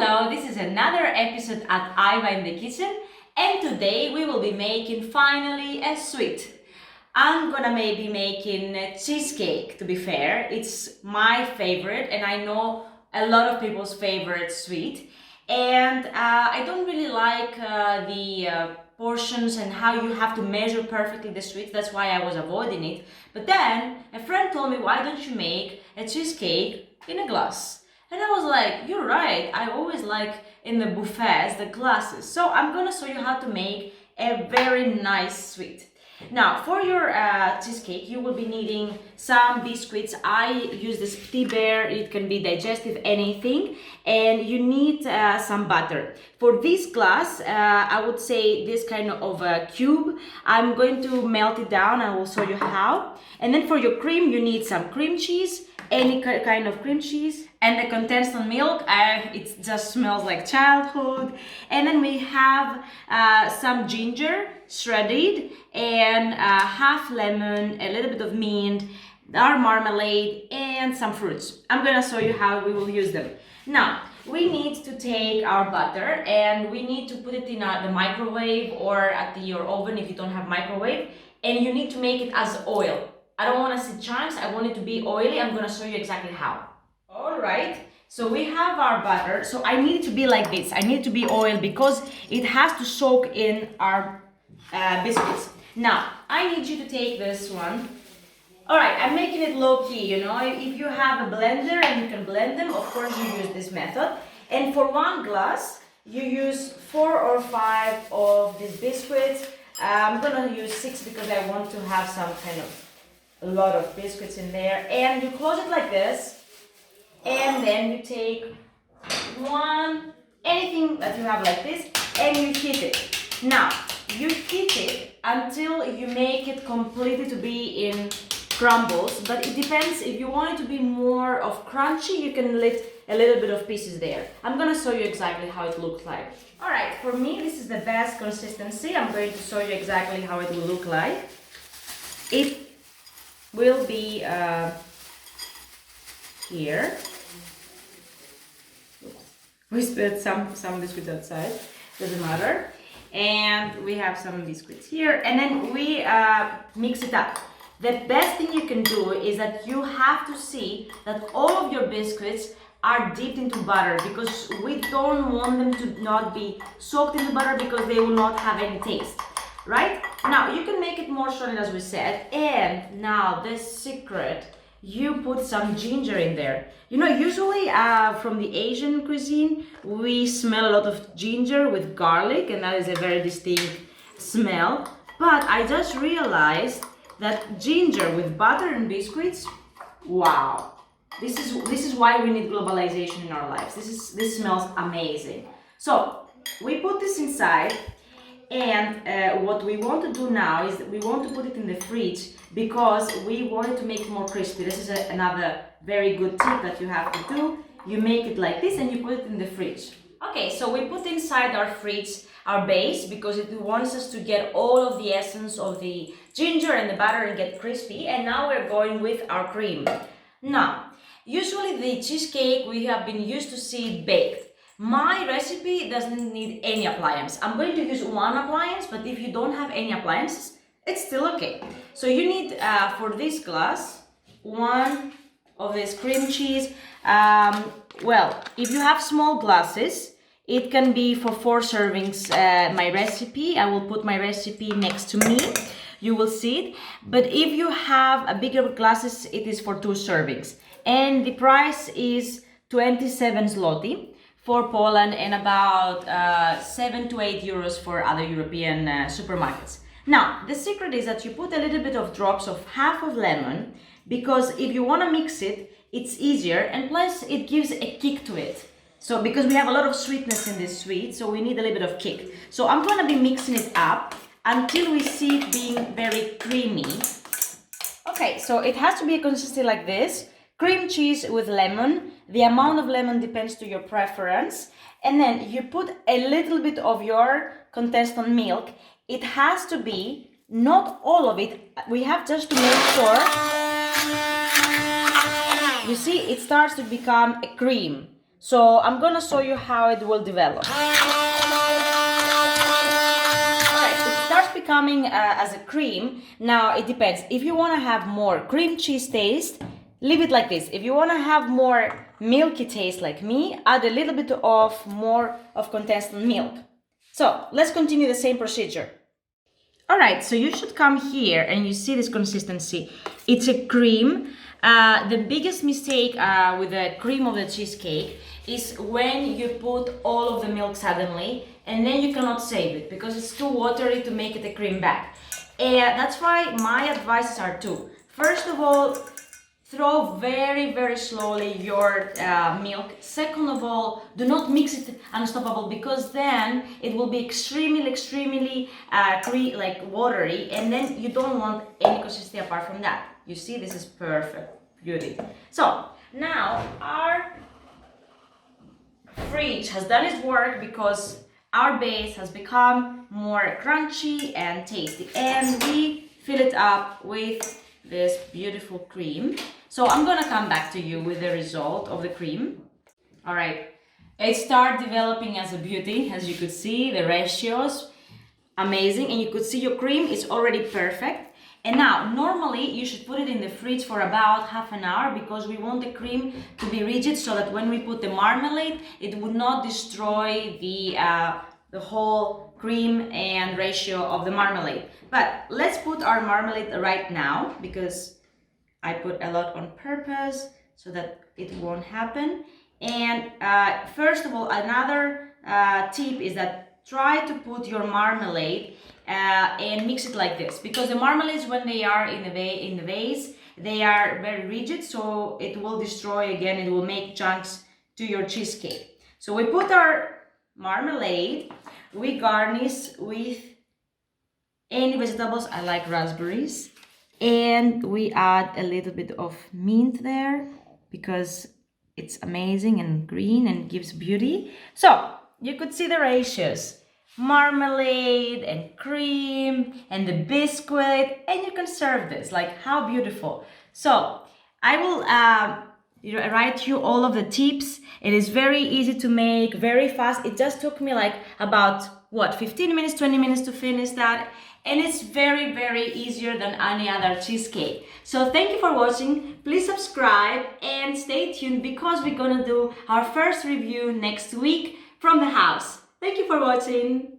Hello, this is another episode at Iva in the kitchen, and today we will be making finally a sweet. I'm gonna maybe making a cheesecake, to be fair. It's my favorite and I know a lot of people's favorite sweet. And I don't really like the portions and how you have to measure perfectly the sweets. That's why I was avoiding it. But then a friend told me, why don't you make a cheesecake in a glass? And I was like, you're right, I always like in the buffets, the glasses. So I'm gonna show you how to make a very nice sweet. Now, for your cheesecake, you will be needing some biscuits. I use this Petit Beurre, it can be digestive, anything. And you need some butter. For this glass, I would say this kind of a cube. I'm going to melt it down, I will show you how. And then for your cream, you need some cream cheese, any kind of cream cheese, and the condensed milk. It just smells like childhood. And then we have some ginger shredded, and half lemon, a little bit of mint, our marmalade, and some fruits. I'm gonna show you how we will use them. Now, we need to take our butter and we need to put it in the microwave or at your oven if you don't have microwave, and you need to make it as oil. I don't want to see chunks, I want it to be oily. I'm gonna show you exactly how. Alright, so we have our butter. So I need it to be like this. I need it to be oil because it has to soak in our biscuits. Now, I need you to take this one. Alright, I'm making it low-key, you know. If you have a blender and you can blend them, of course you use this method. And for one glass, you use 4 or 5 of these biscuits. I'm gonna use 6 because I want to have some kind of a lot of biscuits in there. And you close it like this. And then you take anything that you have like this, and you heat it. Now, you heat it until you make it completely to be in crumbles, but it depends. If you want it to be more of crunchy, you can let a little bit of pieces there. I'm gonna show you exactly how it looks like. Alright, for me this is the best consistency. I'm going to show you exactly how it will look like. It will be here. We spilled some biscuits outside, doesn't matter. And we have some biscuits here, and then we mix it up. The best thing you can do is that you have to see that all of your biscuits are dipped into butter, because we don't want them to not be soaked into butter because they will not have any taste, right? Now you can make it more solid as we said, and now the secret, you put some ginger in there. You know, usually from the Asian cuisine, we smell a lot of ginger with garlic, and that is a very distinct smell. But I just realized that ginger with butter and biscuits, wow. This is why we need globalization in our lives. This smells amazing. So we put this inside, and what we want to do now is we want to put it in the fridge because we want it to make it more crispy. This is another very good tip that you have to do. You make it like this and you put it in the fridge. Okay, so we put inside our fridge our base because it wants us to get all of the essence of the ginger and the butter and get crispy. And now we're going with our cream. Now, usually the cheesecake, we have been used to see it baked. My recipe doesn't need any appliance. I'm going to use one appliance, but if you don't have any appliances, it's still okay. So you need, for this glass, 1 of this cream cheese. Well, if you have small glasses, it can be for 4 servings. My recipe, I will put my recipe next to me. You will see it. But if you have a bigger glasses, it is for 2 servings. And the price is 27 zloty for Poland and about 7 to 8 euros for other European supermarkets. Now, the secret is that you put a little bit of drops of half of lemon, because if you want to mix it, it's easier, and plus it gives a kick to it. So because we have a lot of sweetness in this sweet, so we need a little bit of kick. So I'm going to be mixing it up until we see it being very creamy. Okay, so it has to be a consistency like this. Cream cheese with lemon. The amount of lemon depends to your preference. And then you put a little bit of your condensed milk. It has to be, not all of it. We have just to make sure. You see, it starts to become a cream. So I'm gonna show you how it will develop. Alright, it starts becoming as a cream. Now it depends. If you want to have more cream cheese taste, leave it like this. If you want to have more milky taste like me, add a little bit of more of condensed milk. So let's continue the same procedure. Alright, so you should come here and you see this consistency. It's a cream. The biggest mistake with the cream of the cheesecake is when you put all of the milk suddenly and then you cannot save it because it's too watery to make it a cream back. And that's why my advices are two. First of all, throw very slowly your milk. Second of all, do not mix it unstoppable because then it will be extremely like watery, and then you don't want any consistency apart from that. You see, this is perfect, beauty. So now our fridge has done its work because our base has become more crunchy and tasty, and we fill it up with this beautiful cream. So I'm gonna come back to you with the result of the cream. All right, it started developing as a beauty. As you could see, the ratios, amazing. And you could see your cream is already perfect. And now, normally you should put it in the fridge for about half an hour because we want the cream to be rigid so that when we put the marmalade, it would not destroy the whole cream and ratio of the marmalade. But let's put our marmalade right now because I put a lot on purpose so that it won't happen. And first of all, another tip is that try to put your marmalade and mix it like this, because the marmalades, when they are in the vase, they are very rigid, so it will destroy again, it will make chunks to your cheesecake. So we put our marmalade, we garnish with any vegetables. I like raspberries, and we add a little bit of mint there because it's amazing and green and gives beauty. So you could see the ratios, marmalade and cream and the biscuit, and you can serve this. Like, how beautiful. So I will write you all of the tips. It is very easy to make, very fast. It just took me like about 15 minutes, 20 minutes to finish that, and it's very easier than any other cheesecake. So thank you for watching. Please subscribe and stay tuned because we're gonna do our first review next week from the house. Thank you for watching.